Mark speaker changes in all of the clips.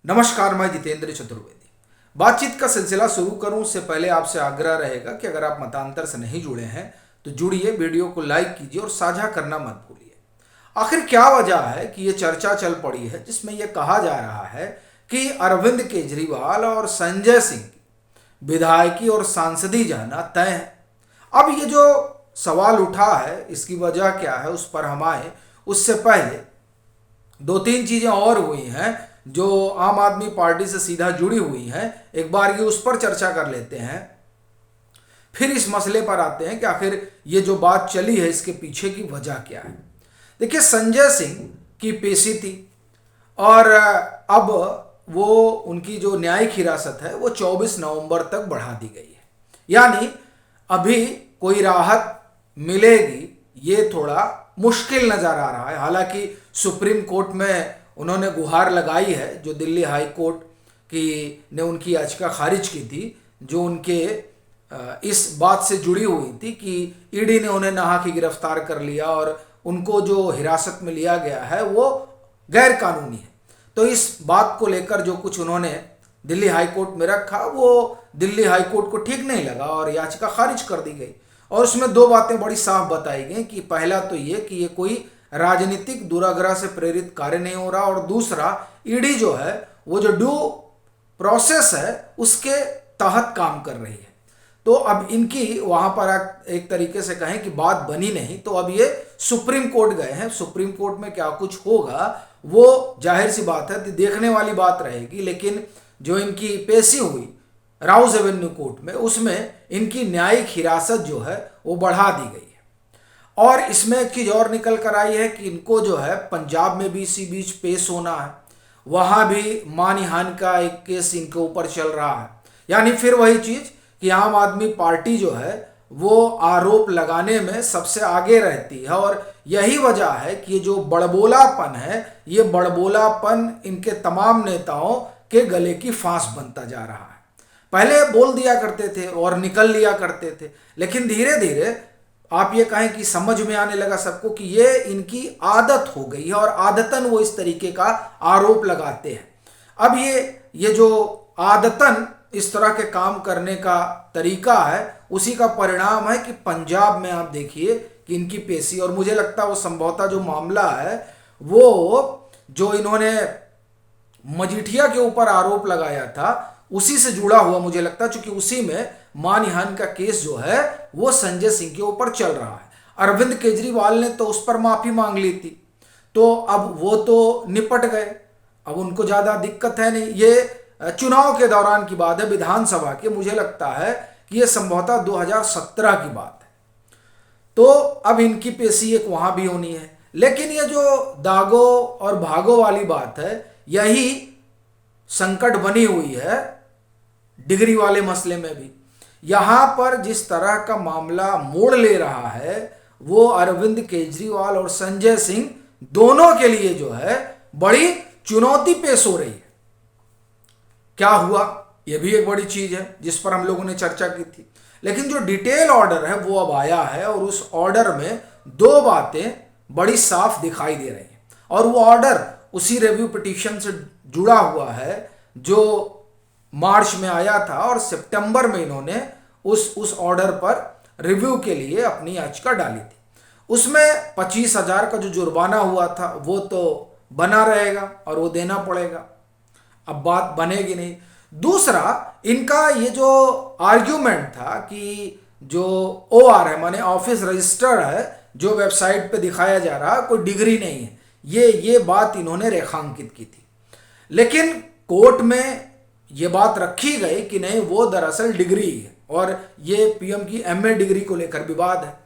Speaker 1: नमस्कार, मैं जितेंद्र चतुर्वेदी। बातचीत का सिलसिला शुरू करूं उससे पहले आपसे आग्रह रहेगा कि अगर आप मतांतर से नहीं जुड़े हैं तो जुड़िए, वीडियो को लाइक कीजिए और साझा करना मत भूलिए। आखिर क्या वजह है कि ये चर्चा चल पड़ी है जिसमें यह कहा जा रहा है कि अरविंद केजरीवाल और संजय सिंह की विधायकी और सांसदी जाना तय है। अब ये जो सवाल उठा है इसकी वजह क्या है उस पर हम आए उससे पहले दो तीन चीजें और हुई हैं जो आम आदमी पार्टी से सीधा जुड़ी हुई हैं। एक बार ये उस पर चर्चा कर लेते हैं, फिर इस मसले पर आते हैं कि आखिर ये जो बात चली है इसके पीछे की वजह क्या है। देखिए, संजय सिंह की पेशी थी और अब वो उनकी जो न्यायिक हिरासत है वो 24 नवंबर तक बढ़ा दी गई है। यानी अभी कोई राहत मिलेगी ये थोड़ा मुश्किल नजर आ रहा है। हालांकि सुप्रीम कोर्ट में उन्होंने गुहार लगाई है, जो दिल्ली हाई कोर्ट की ने उनकी याचिका खारिज की थी, जो उनके इस बात से जुड़ी हुई थी कि ईडी ने उन्हें नाहक ही गिरफ्तार कर लिया और उनको जो हिरासत में लिया गया है वो गैर कानूनी है। तो इस बात को लेकर जो कुछ उन्होंने दिल्ली हाई कोर्ट में रखा वो दिल्ली हाई कोर्ट को ठीक नहीं लगा और याचिका खारिज कर दी गई। और उसमें दो बातें बड़ी साफ बताई गई कि पहला तो ये कि ये कोई राजनीतिक दुराग्रह से प्रेरित कार्य नहीं हो रहा, और दूसरा ईडी जो है वो जो ड्यू प्रोसेस है उसके तहत काम कर रही है। तो अब इनकी वहां पर एक तरीके से कहें कि बात बनी नहीं, तो अब ये सुप्रीम कोर्ट गए हैं। सुप्रीम कोर्ट में क्या कुछ होगा वो जाहिर सी बात है देखने वाली बात रहेगी। लेकिन जो इनकी पेशी हुई राउज एवेन्यू कोर्ट में उसमें इनकी न्यायिक हिरासत जो है वो बढ़ा दी गई है। और इसमें एक चीज और निकल कर आई है कि इनको जो है पंजाब में भी इसी बीच पेश होना है, वहां भी मानहानि का एक केस इनके ऊपर चल रहा है। यानी फिर वही चीज कि आम आदमी पार्टी जो है वो आरोप लगाने में सबसे आगे रहती है, और यही वजह है कि ये जो बड़बोलापन है ये बड़बोलापन इनके तमाम नेताओं के गले की फांस बनता जा रहा है। पहले बोल दिया करते थे और निकल लिया करते थे, लेकिन धीरे धीरे आप ये कहें कि समझ में आने लगा सबको कि ये इनकी आदत हो गई है और आदतन वो इस तरीके का आरोप लगाते हैं। अब ये जो आदतन इस तरह के काम करने का तरीका है उसी का परिणाम है कि पंजाब में आप देखिए कि इनकी पेशी, और मुझे लगता है वो संभवतः जो मामला है वो जो इन्होंने मजीठिया के ऊपर आरोप लगाया था उसी से जुड़ा हुआ मुझे लगता है, चूंकि उसी में मानहानि का केस जो है वो संजय सिंह के ऊपर चल रहा है। अरविंद केजरीवाल ने तो उस पर माफी मांग ली थी, तो अब वो तो निपट गए, अब उनको ज्यादा दिक्कत है नहीं। ये चुनाव के दौरान की बात है, विधानसभा की, मुझे लगता है कि ये संभवतः 2017 की बात है। तो अब इनकी पेशी एक वहां भी होनी है। लेकिन ये जो दागो और भागो वाली बात है यही संकट बनी हुई है डिग्री वाले मसले में भी। यहां पर जिस तरह का मामला मोड़ ले रहा है वो अरविंद केजरीवाल और संजय सिंह दोनों के लिए जो है बड़ी चुनौती पेश हो रही है। क्या हुआ यह भी एक बड़ी चीज है जिस पर हम लोगों ने चर्चा की थी। लेकिन जो डिटेल ऑर्डर है वो अब आया है और उस ऑर्डर में दो बातें बड़ी साफ दिखाई दे रही हैं, और वो ऑर्डर उसी रिव्यू पिटीशन से जुड़ा हुआ है जो मार्च में आया था, और सितंबर में इन्होंने उस ऑर्डर पर रिव्यू के लिए अपनी याचिका डाली थी। उसमें 25,000 का जो जुर्माना हुआ था वो तो बना रहेगा और वो देना पड़ेगा, अब बात बनेगी नहीं। दूसरा, इनका ये जो आर्ग्यूमेंट था कि जो OR है माने ऑफिस रजिस्टर है जो वेबसाइट पे दिखाया जा रहा कोई डिग्री नहीं है, ये बात इन्होंने रेखांकित की थी। लेकिन कोर्ट में ये बात रखी गई कि नहीं वो दरअसल डिग्री है, और ये PM की MA डिग्री को लेकर विवाद है।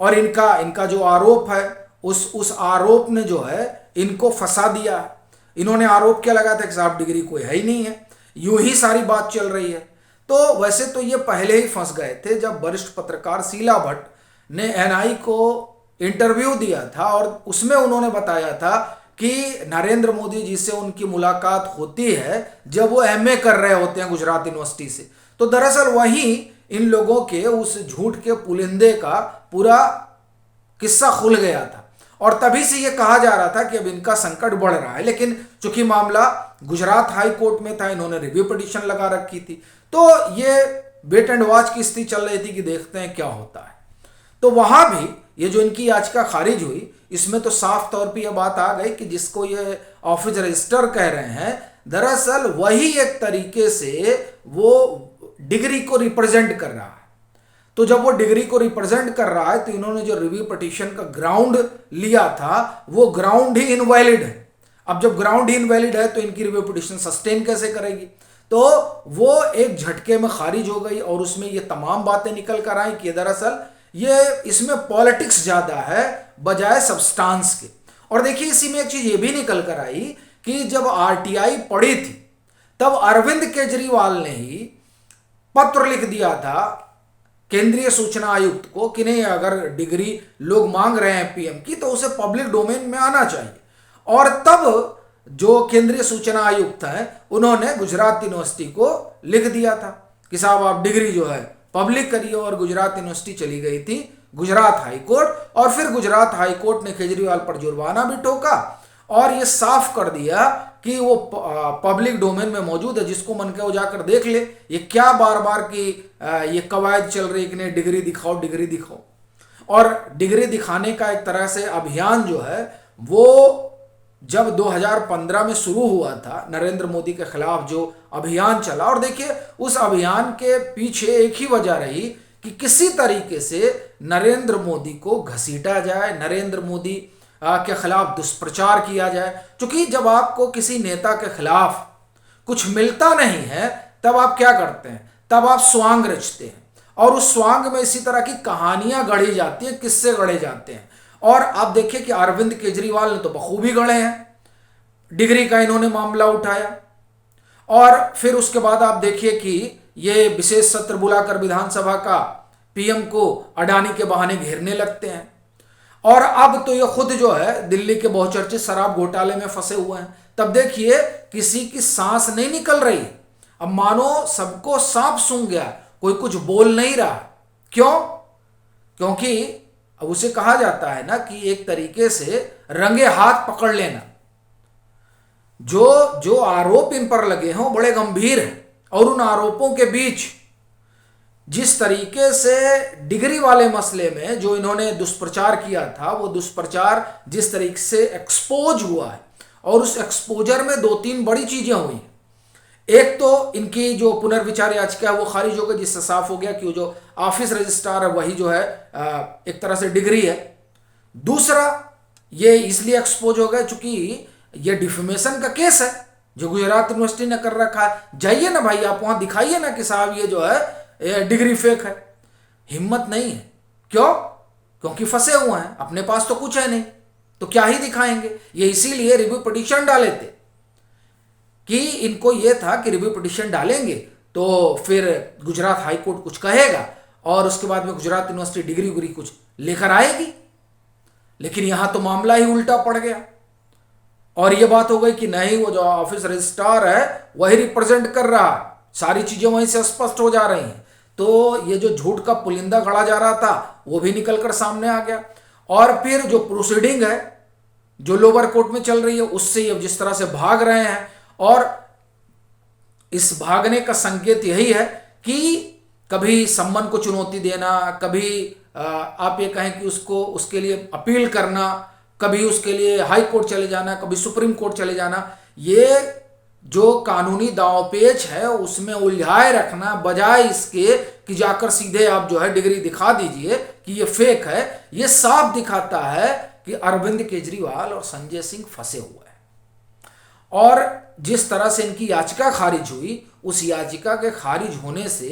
Speaker 1: और इनका जो आरोप है उस आरोप ने जो है इनको फंसा दिया है। इन्होंने आरोप क्या लगाया था कि साहब डिग्री कोई है ही नहीं है, यूं ही सारी बात चल रही है। तो वैसे तो ये पहले ही फंस गए थे जब वरिष्ठ पत्रकार शीला भट्ट ने NI को इंटरव्यू दिया था और उसमें उन्होंने बताया था कि नरेंद्र मोदी जी से उनकी मुलाकात होती है जब वो MA कर रहे होते हैं गुजरात यूनिवर्सिटी से। तो दरअसल वहीं इन लोगों के उस झूठ के पुलिंदे का पूरा किस्सा खुल गया था, और तभी से ये कहा जा रहा था कि अब इनका संकट बढ़ रहा है। लेकिन चूंकि मामला गुजरात हाई कोर्ट में था, इन्होंने रिव्यू पिटीशन लगा रखी थी। तो ये वेट एंड वॉच की स्थिति चल रही थी कि देखते हैं क्या होता है। तो वहां भी ये जो इनकी याचिका खारिज हुई, इसमें तो साफ तौर पे ये बात आ गई कि जिसको ये ऑफिस रजिस्टर कह रहे हैं, दरअसल वही एक तरीके से वो डिग्री को रिप्रेजेंट कर रहा है। तो जब वो डिग्री को रिप्रेजेंट कर रहा है तो इन्होंने जो रिव्यू पिटीशन का ग्राउंड लिया था वो ग्राउंड ही इनवैलिड है। अब जब ग्राउंड ही इनवैलिड है तो इनकी रिव्यू पिटीशन सस्टेन कैसे करेगी? तो वो एक झटके में खारिज हो गई और उसमें ये तमाम बातें निकल कर आई कि दरअसल ये इसमें पॉलिटिक्स ज्यादा है बजाय सब्सटेंस के। और देखिए इसी में एक चीज ये भी निकल कर आई कि जब आरटीआई पड़ी थी तब अरविंद केजरीवाल ने ही पत्र लिख दिया था केंद्रीय सूचना आयुक्त को कि नहीं, अगर डिग्री लोग मांग रहे हैं पीएम की तो उसे पब्लिक डोमेन में आना चाहिए। और तब जो केंद्रीय सूचना आयुक्त हैं उन्होंने गुजरात यूनिवर्सिटी को लिख दिया था कि साहब आप डिग्री जो है पब्लिक करिए। और गुजरात यूनिवर्सिटी चली गई थी गुजरात हाई कोर्ट और फिर गुजरात हाई कोर्ट ने केजरीवाल पर जुर्माना भी ठोका और ये साफ कर दिया कि वो पब्लिक डोमेन में मौजूद है, जिसको मन के वो जाकर देख ले। ये क्या बार बार की ये कवायद चल रही है कि नहीं डिग्री दिखाओ डिग्री दिखाओ। और डिग्री दिखाने का एक तरह से अभियान जो है वो जब 2015 में शुरू हुआ था, नरेंद्र मोदी के खिलाफ जो अभियान चला, और देखिए उस अभियान के पीछे एक ही वजह रही कि किसी तरीके से नरेंद्र मोदी को घसीटा जाए, नरेंद्र मोदी के खिलाफ दुष्प्रचार किया जाए। क्योंकि जब आपको किसी नेता के खिलाफ कुछ मिलता नहीं है तब आप क्या करते हैं, तब आप स्वांग रचते हैं और उस स्वांग में इसी तरह की कहानियां गढ़ी जाती हैं, किस्से गढ़े जाते हैं। और आप देखिए कि अरविंद केजरीवाल ने तो बखूबी गढ़े हैं, डिग्री का इन्होंने मामला उठाया और फिर उसके बाद आप देखिए कि ये विशेष सत्र बुलाकर विधानसभा का पीएम को अडानी के बहाने घेरने लगते हैं। और अब तो ये खुद जो है दिल्ली के बहुचर्चित शराब घोटाले में फंसे हुए हैं। तब देखिए किसी की सांस नहीं निकल रही, अब मानो सबको सांप सूंघ गया, कोई कुछ बोल नहीं रहा। क्यों? क्योंकि अब उसे कहा जाता है ना कि एक तरीके से रंगे हाथ पकड़ लेना। जो आरोप इन पर लगे हैं वो बड़े गंभीर हैं और उन आरोपों के बीच जिस तरीके से डिग्री वाले मसले में जो इन्होंने दुष्प्रचार किया था, वो दुष्प्रचार जिस तरीके से एक्सपोज हुआ है और उस एक्सपोजर में दो तीन बड़ी चीजें हुई। एक तो इनकी जो पुनर्विचार याचिका है वो खारिज हो गई, जिससे साफ हो गया कि वो जो ऑफिस रजिस्ट्रार है वही जो है एक तरह से डिग्री है। दूसरा ये इसलिए एक्सपोज हो गया चूंकि ये डिफेमेशन का केस है जो गुजरात यूनिवर्सिटी ने कर रखा है। जाइए ना भाई, आप वहां दिखाइए ना कि साहब ये जो है डिग्री फेक है। हिम्मत नहीं है। क्यों? क्योंकि फंसे हुए हैं, अपने पास तो कुछ है नहीं, तो क्या ही दिखाएंगे। ये इसीलिए रिव्यू पिटीशन डाले थे कि इनको यह था कि रिव्यू पिटीशन डालेंगे तो फिर गुजरात हाई कोर्ट कुछ कहेगा और उसके बाद में गुजरात यूनिवर्सिटी डिग्री उग्री कुछ लेकर आएगी। लेकिन यहां तो मामला ही उल्टा पड़ गया और यह बात हो गई कि नहीं, वो जो ऑफिस रजिस्ट्रार है वही रिप्रेजेंट कर रहा है, सारी चीजें वहीं से स्पष्ट हो जा रही हैं। तो ये जो झूठ का पुलिंदा गढ़ा जा रहा था वो भी निकलकर सामने आ गया। और फिर जो प्रोसीडिंग है जो लोअर कोर्ट में चल रही है उससे ये जिस तरह से भाग रहे हैं, और इस भागने का संकेत यही है कि कभी सम्मन को चुनौती देना, कभी आप ये कहें कि उसको उसके लिए अपील करना, कभी उसके लिए हाई कोर्ट चले जाना, कभी सुप्रीम कोर्ट चले जाना। ये जो कानूनी दांवपेच है उसमें उलझाए रखना बजाय इसके कि जाकर सीधे आप जो है डिग्री दिखा दीजिए कि ये फेक है। ये साफ दिखाता है कि अरविंद केजरीवाल और संजय सिंह फंसे हुए हैं। और जिस तरह से इनकी याचिका खारिज हुई, उस याचिका के खारिज होने से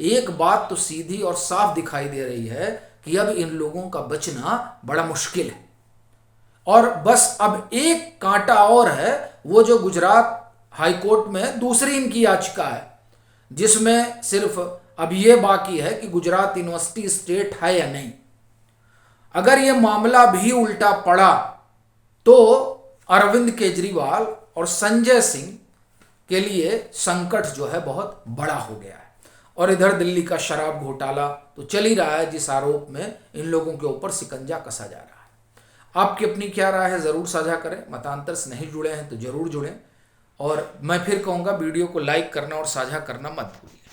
Speaker 1: एक बात तो सीधी और साफ दिखाई दे रही है कि अब इन लोगों का बचना बड़ा मुश्किल है। और बस अब एक कांटा और है, वो जो गुजरात हाई कोर्ट में दूसरी इनकी याचिका है जिसमें सिर्फ अब ये बाकी है कि गुजरात यूनिवर्सिटी स्टेट है या नहीं। अगर ये मामला भी उल्टा पड़ा तो अरविंद केजरीवाल और संजय सिंह के लिए संकट जो है बहुत बड़ा हो गया है। और इधर दिल्ली का शराब घोटाला तो चल ही रहा है जिस आरोप में इन लोगों के ऊपर शिकंजा कसा जा रहा है। आपकी अपनी क्या राय है जरूर साझा करें। मतांतर से नहीं जुड़े हैं तो जरूर जुड़ें। और मैं फिर कहूँगा वीडियो को लाइक करना और साझा करना मत भूलिए।